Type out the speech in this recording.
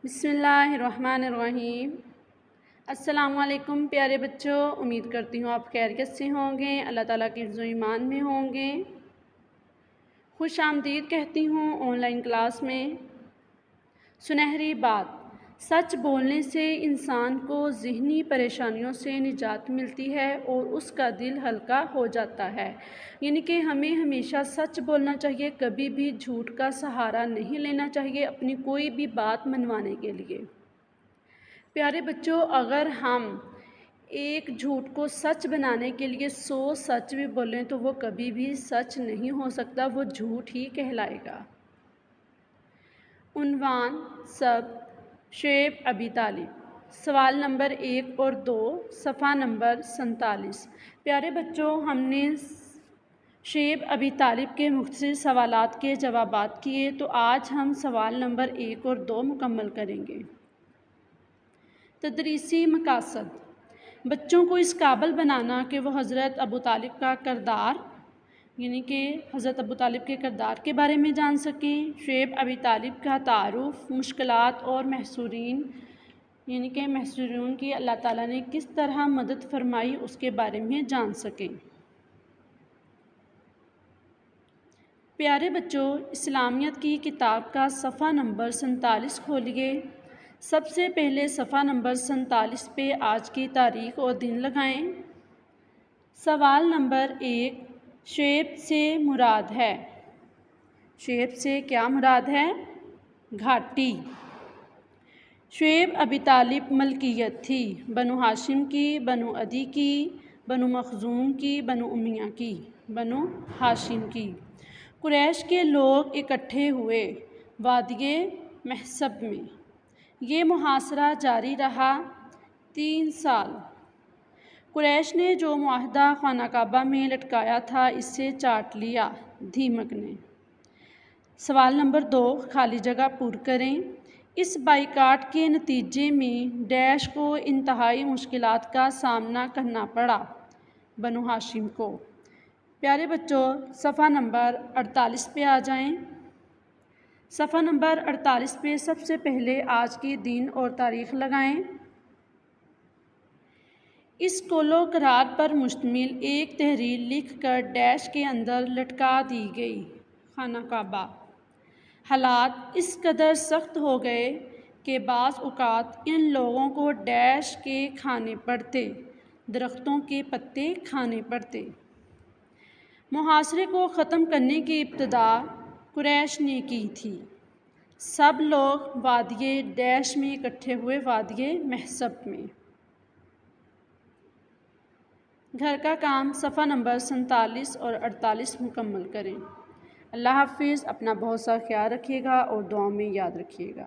बिस्मिल्लाहिर्रहमानिर्रहीम। अस्सलामु अलैकुम प्यारे बच्चों, उम्मीद करती हूँ आप खैरियत से होंगे, अल्लाह ताला के हिफ्ज़ व ईमान में होंगे। खुश आमदीद कहती हूँ ऑनलाइन क्लास में। सुनहरी बात, सच बोलने से इंसान को ज़हनी परेशानियों से निजात मिलती है और उसका दिल हल्का हो जाता है। यानी कि हमें हमेशा सच बोलना चाहिए, कभी भी झूठ का सहारा नहीं लेना चाहिए अपनी कोई भी बात मनवाने के लिए। प्यारे बच्चों, अगर हम एक झूठ को सच बनाने के लिए 100 सच भी बोलें तो वो कभी भी सच नहीं हो सकता, वो झूठ ही कहलाएगा। उन्वान सब शेब अबी तालिब, सवाल नंबर 1 और 2, सफ़ा नंबर 47। प्यारे बच्चों, हमने शेब अबी तालिब के मुख्तसर सवालात के जवाबात किए, तो आज हम सवाल नंबर 1 और 2 मुकम्मल करेंगे। तदरीसी मकासद, बच्चों को इस काबिल बनाना कि वो हज़रत अबू तालिब का किरदार यानी कि हज़रत अबू तालिब के किरदार के बारे में जान सकें। शेब अबी तालिब का तारुफ़, मुश्किलात और महसूरीन यानी कि महसूरून की अल्लाह ताला ने किस तरह मदद फरमाई उसके बारे में जान सकें। प्यारे बच्चों, इस्लामियत की किताब का सफ़ा नंबर 47 खोलिए। सबसे पहले सफ़ा नंबर 47 पे आज की तारीख़ और दिन लगाएं। सवाल नंबर 1, शेब से मुराद है। शेब से क्या मुराद है? घाटी। शेब अबी तालिब मलकियत थी, बनु हाशिम की, बनु अदी की, बनु मखजूम की, बनु उमैया की, बनु हाशिम की। कुरैश के लोग इकट्ठे हुए वादिये महसब में। ये मुहासरा जारी रहा 3 साल। कुरैश ने जो मुआहदा खाना काबा में लटकाया था, इससे चाट लिया धीमक ने। सवाल नंबर 2, खाली जगह पूर करें। इस बाइकाट के नतीजे में डैश को इंतहाई मुश्किलात का सामना करना पड़ा, बनु हाशिम को। प्यारे बच्चों, सफ़ा नंबर 48 पे आ जाएं। सफ़ा नंबर 48 पे सबसे पहले आज की दिन और तारीख़ लगाएं। इस कोलो करार पर मुश्तमिल एक तहरीर लिख कर डैश के अंदर लटका दी गई। खाना काबा। हालात इस कदर सख्त हो गए कि बाज़ औक़ात इन लोगों को डैश के खाने पड़ते, दरख्तों के पत्ते खाने पड़ते। मुहासरे को ख़त्म करने की इब्तिदा कुरैश ने की थी। सब लोग वादिये डैश में इकट्ठे हुए, वादिये महसब में। घर का काम सफ़ा नंबर 47 और 48 मुकम्मल करें। अल्लाह हाफ़िज़। अपना बहुत सा ख्याल रखिएगा और दुआ में याद रखिएगा।